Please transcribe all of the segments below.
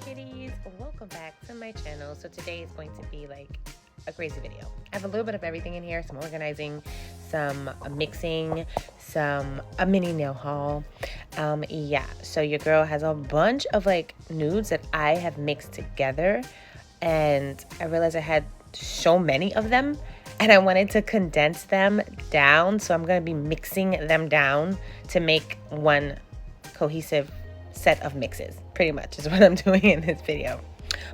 Kitties, welcome back to my channel. So today is going to be like a crazy video. I have a little bit of everything in here, some organizing, some mixing, a mini nail haul. Yeah, so your girl has a bunch of like nudes that I have mixed together, and I realized I had so many of them and I wanted to condense them down, so I'm going to be mixing them down to make one cohesive set of mixes. Pretty much is what I'm doing in this video.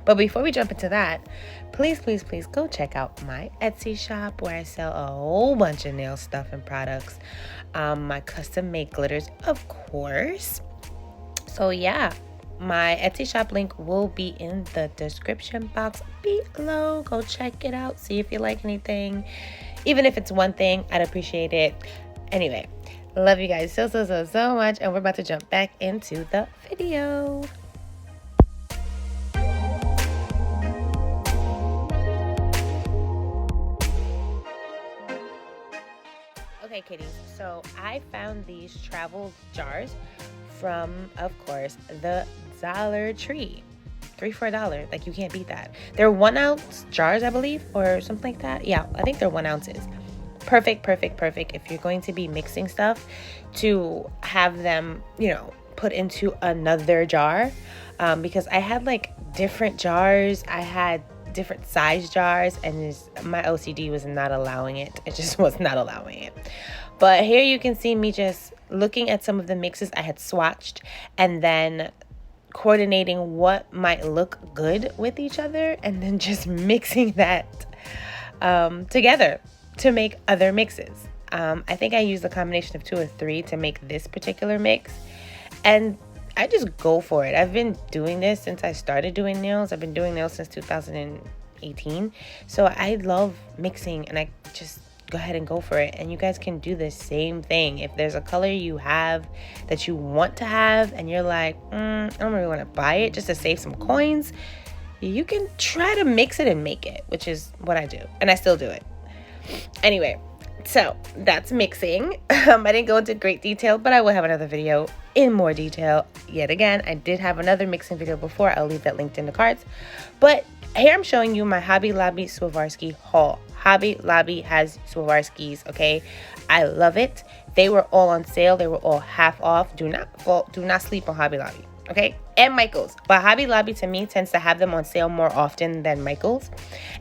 But before we jump into that, please go check out my Etsy shop where I sell a whole bunch of nail stuff and products. My custom made glitters, of course. So yeah, my Etsy shop link will be in the description box below. Go check it out, see if you like anything. Even if it's one thing, I'd appreciate it. Anyway, love you guys so much, and we're about to jump back into the video. Okay, kitties, so I found these travel jars from, of course, the Dollar Tree. 3 for $1. Like, you can't beat that. They're 1 ounce jars, I believe, or something like that. Yeah, I think they're 1 ounces. Perfect if you're going to be mixing stuff, to have them, you know, put into another jar, because I had like different jars. I had different size jars, and my OCD was not allowing it. It just was not allowing it. But here you can see me just looking at some of the mixes I had swatched and then coordinating what might look good with each other, and then just mixing that together to make other mixes. I think I used a combination of 2 or 3 to make this particular mix, and I just go for it. I've been doing this since I started doing nails. I've been doing nails since 2018. So I love mixing, and I just go ahead and go for it. And you guys can do the same thing. If there's a color you have that you want to have and you're like, I don't really want to buy it just to save some coins, you can try to mix it and make it, which is what I do. And I still do it. Anyway, so that's mixing. I didn't go into great detail, but I will have another video in more detail. Yet again, I did have another mixing video before. I'll leave that linked in the cards. But here I'm showing you my Hobby Lobby Swarovski haul. Hobby Lobby has Swarovskis, okay? I love it. They were all on sale. They were all half off. Do not sleep on Hobby Lobby, okay? And Michaels. But Hobby Lobby, to me, tends to have them on sale more often than Michaels.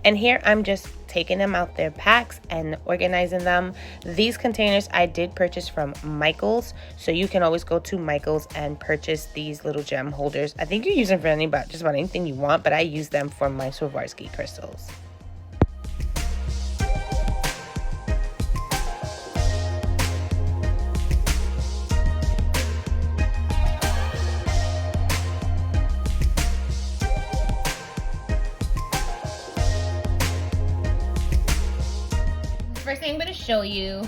And here I'm just taking them out their packs and organizing them. These containers I did purchase from Michaels, so you can always go to Michaels and purchase these little gem holders. I think you use them for just about anything you want, but I use them for my Swarovski crystals. First thing I'm going to show you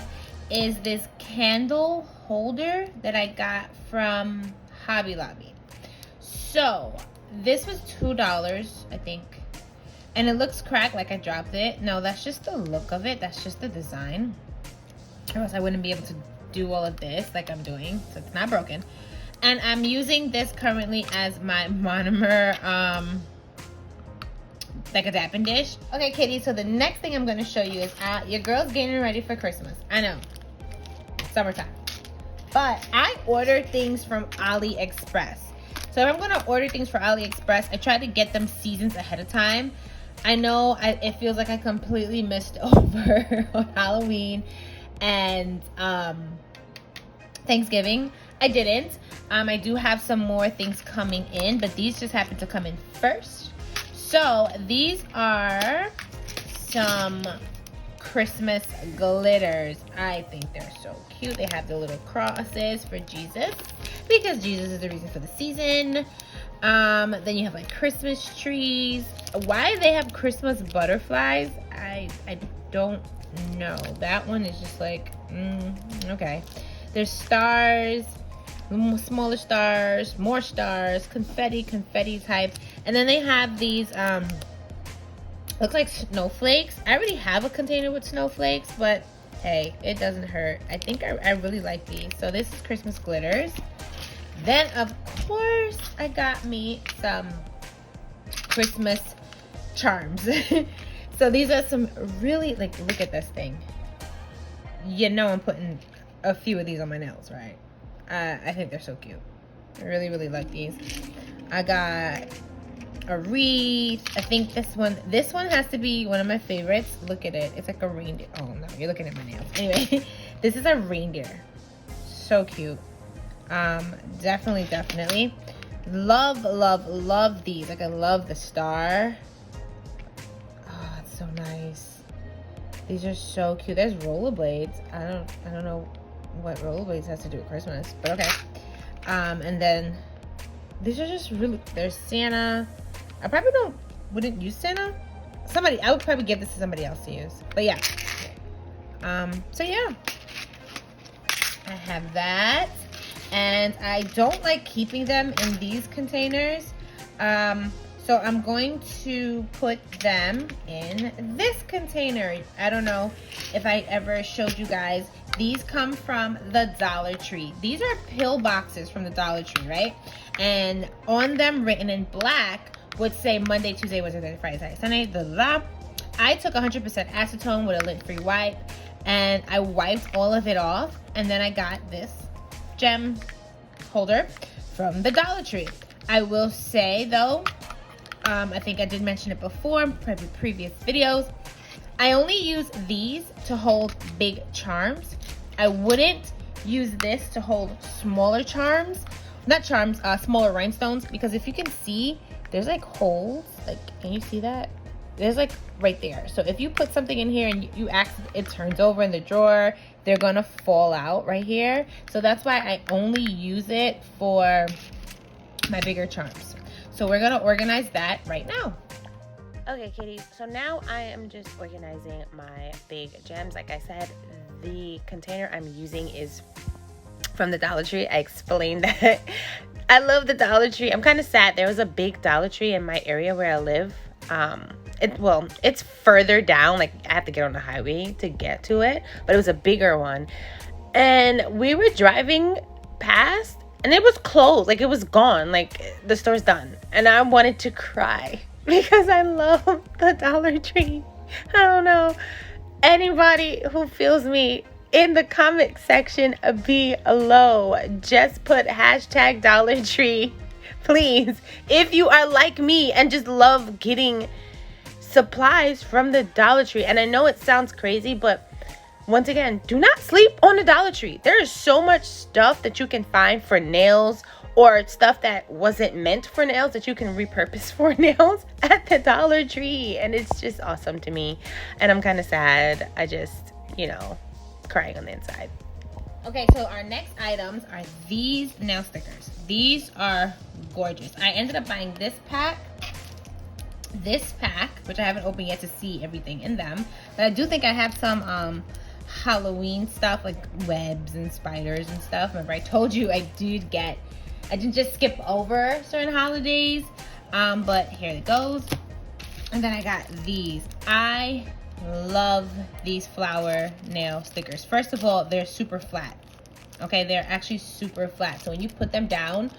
is this candle holder that I got from Hobby Lobby. So this was $2, I think, and it looks cracked like I dropped it. No, that's just the look of it. That's just the design, or else I wouldn't be able to do all of this like I'm doing. So it's not broken, and I'm using this currently as my monomer like a dapping dish. Okay, kitty, so the next thing I'm going to show you is your girl's getting ready for Christmas. I know, summertime, but I order things from AliExpress. So if I'm going to order things for AliExpress, I try to get them seasons ahead of time. I know it feels like I completely missed over on Halloween and Thanksgiving. I didn't. I do have some more things coming in, but these just happen to come in first. So these are some Christmas glitters. I think they're so cute. They have the little crosses for Jesus, because Jesus is the reason for the season. Then you have like Christmas trees. Why they have Christmas butterflies, I don't know. That one is just like, okay. There's stars, smaller stars, more stars, confetti type. And then they have these looks like snowflakes. I already have a container with snowflakes, but hey, it doesn't hurt. I think I really like these. So this is Christmas glitters. Then, of course, I got me some Christmas charms. So these are some really, like, look at this thing. You know I'm putting a few of these on my nails, right? I think they're so cute. I really, really like these. I got a wreath. I think this one has to be one of my favorites. Look at it. It's like a reindeer. Oh, no, you're looking at my nails. Anyway, this is a reindeer. So cute. Definitely. Love these. Like, I love the star. Oh, it's so nice. These are so cute. There's rollerblades. I don't know what rollerblades has to do with Christmas, but okay. And then these are just really, there's Santa. I probably wouldn't use Santa. I would probably give this to somebody else to use. But yeah. So yeah. I have that. And I don't like keeping them in these containers. So I'm going to put them in this container. I don't know if I ever showed you guys. These come from the Dollar Tree. These are pill boxes from the Dollar Tree, right? And on them, written in black, would say Monday, Tuesday, Wednesday, Thursday, Friday, Saturday, Sunday, blah, blah, blah. I took 100% acetone with a lint-free wipe, and I wiped all of it off, and then I got this gem holder from the Dollar Tree. I will say, though, I think I did mention it before in previous videos, I only use these to hold big charms. I wouldn't use this to hold smaller charms. Not charms, smaller rhinestones, because if you can see, there's like holes. Like, can you see that? There's like right there. So if you put something in here and it turns over in the drawer, they're gonna fall out right here. So that's why I only use it for my bigger charms. So we're gonna organize that right now. Okay, kitties, so now I am just organizing my big gems. Like I said, the container I'm using is from the Dollar Tree. I explained that. I love the Dollar Tree. I'm kind of sad. There was a big Dollar Tree in my area where I live. It's further down. Like, I have to get on the highway to get to it. But it was a bigger one. And we were driving past, and it was closed. Like, it was gone. Like, the store's done. And I wanted to cry because I love the Dollar Tree. I don't know. Anybody who feels me, in the comment section below, just put hashtag Dollar Tree, please. If you are like me and just love getting supplies from the Dollar Tree. And I know it sounds crazy, but once again, do not sleep on the Dollar Tree. There is so much stuff that you can find for nails, or stuff that wasn't meant for nails that you can repurpose for nails at the Dollar Tree. And it's just awesome to me. And I'm kind of sad. I just, crying on the inside. Okay, so our next items are these nail stickers. These are gorgeous. I ended up buying this pack, which I haven't opened yet to see everything in them. But I do think I have some Halloween stuff, like webs and spiders and stuff. Remember, I told you I didn't just skip over certain holidays. But here it goes. And then I got these. I love these flower nail stickers. First of all, they're super flat. Okay, they're actually super flat. So when you put them down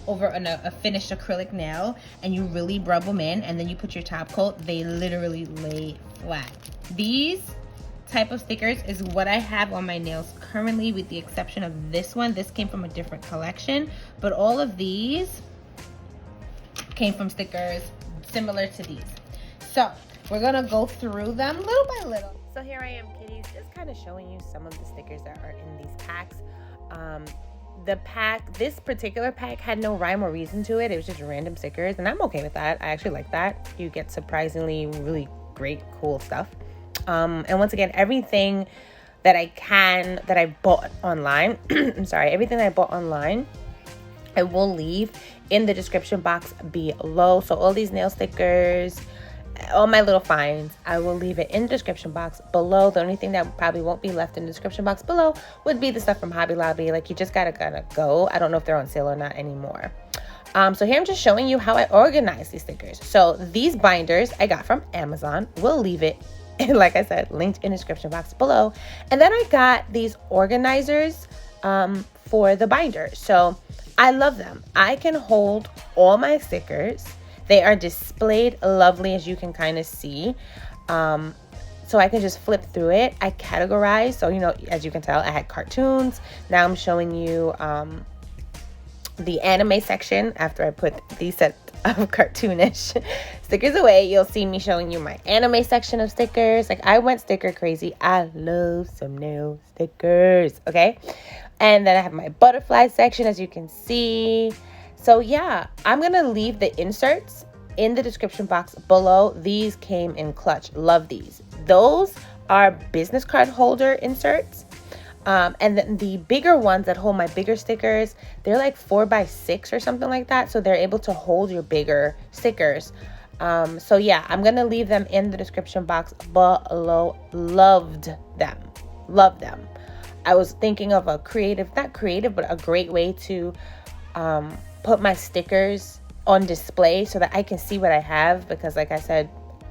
over a finished acrylic nail and you really rub them in and then you put your top coat, they literally lay flat. These type of stickers is what I have on my nails currently, with the exception of this one. This came from a different collection, but all of these came from stickers similar to these. So we're gonna go through them little by little. So here I am, kitties, just kind of showing you some of the stickers that are in these packs. This particular pack had no rhyme or reason to it. It was just random stickers, and I'm okay with that. I actually like that. You get surprisingly really great, cool stuff. And once again, everything that I bought online, everything that I bought online, I will leave in the description box below. So all these nail stickers, all my little finds, I will leave it in the description box below. The only thing that probably won't be left in the description box below would be the stuff from Hobby Lobby. Like, you just gotta go. I don't know if they're on sale or not anymore. So here I'm just showing you how I organize these stickers. So these binders I got from Amazon. We'll leave it And like I said, linked in the description box below. And then I got these organizers for the binder. So I love them. I can hold all my stickers. They are displayed lovely, as you can kind of see. So I can just flip through it. I categorize. So, you know, as you can tell, I had cartoons. Now I'm showing you the anime section. After I put these set of cartoonish stickers away, you'll see me showing you my anime section of stickers. Like, I went sticker crazy. I love some nail stickers. Okay. And then I have my butterfly section, as you can see. So yeah, I'm going to leave the inserts in the description box below. These came in clutch. Love these. Those are business card holder inserts. And then the bigger ones that hold my bigger stickers, they're like 4x6 or something like that. So they're able to hold your bigger stickers. So yeah, I'm going to leave them in the description box below. Loved them. Love them. I was thinking of a creative, not creative, but a great way to put my stickers on display so that I can see what I have. Because like I said,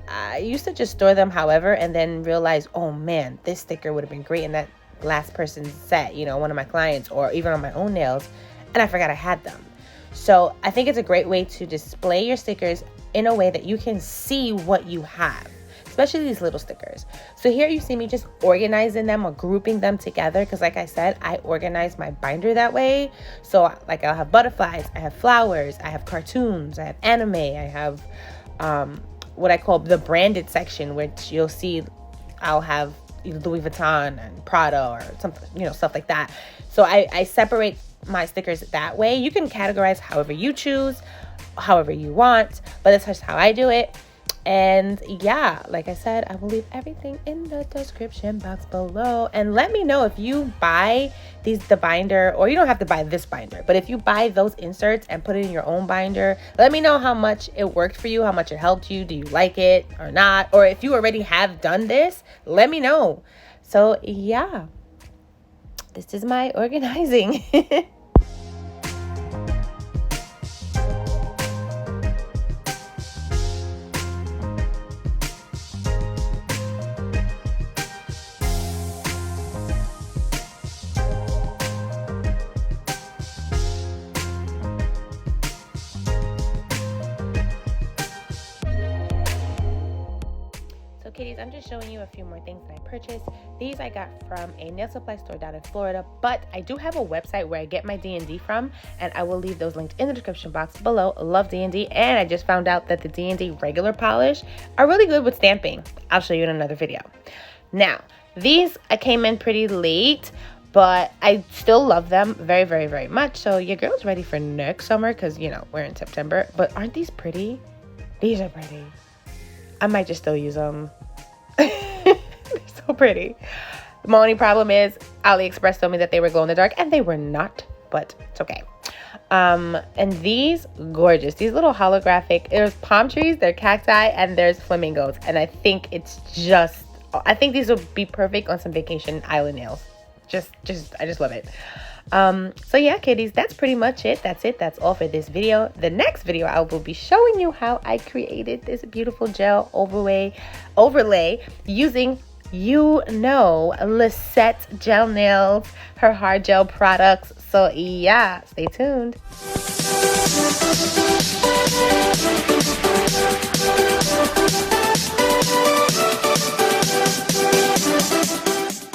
I used to just store them however, and then realize, oh man, this sticker would have been great in that last person's set, you know, one of my clients, or even on my own nails, and I forgot I had them. So I think it's a great way to display your stickers in a way that you can see what you have, especially these little stickers. So here you see me just organizing them or grouping them together, because like I said, I organize my binder that way. So like I'll have butterflies, I have flowers, I have cartoons, I have anime, I have what I call the branded section, which you'll see I'll have Louis Vuitton and Prada or something, you know, stuff like that. So I separate my stickers that way. You can categorize however you choose, however you want, but that's just how I do it. And yeah, like I said, I will leave everything in the description box below. And let me know if you buy the binder, or you don't have to buy this binder, but if you buy those inserts and put it in your own binder, let me know how much it worked for you, how much it helped you. Do you like it or not? Or if you already have done this, let me know. So yeah, this is my organizing. Kitties, I'm just showing you a few more things that I purchased. These I got from a nail supply store down in Florida, but I do have a website where I get my D&D from, and I will leave those linked in the description box below. Love D&D, and I just found out that the D&D regular polish are really good with stamping. I'll show you in another video. Now, these I came in pretty late, but I still love them very, very, very much. So your girl's ready for next summer, because, you know, we're in September. But aren't these pretty? These are pretty. I might just still use them. They're so pretty. My only problem is AliExpress told me that they were glow in the dark, and they were not, but it's okay. And these, gorgeous. These little holographic, there's palm trees, there's cacti, and there's flamingos. And I think it's just, I think these would be perfect on some vacation island nails. I just love it. So yeah, kitties, that's pretty much it. That's all for this video. The next video, I will be showing you how I created this beautiful gel overlay using, you know, Lissette's gel nails, her hard gel products. So yeah, stay tuned.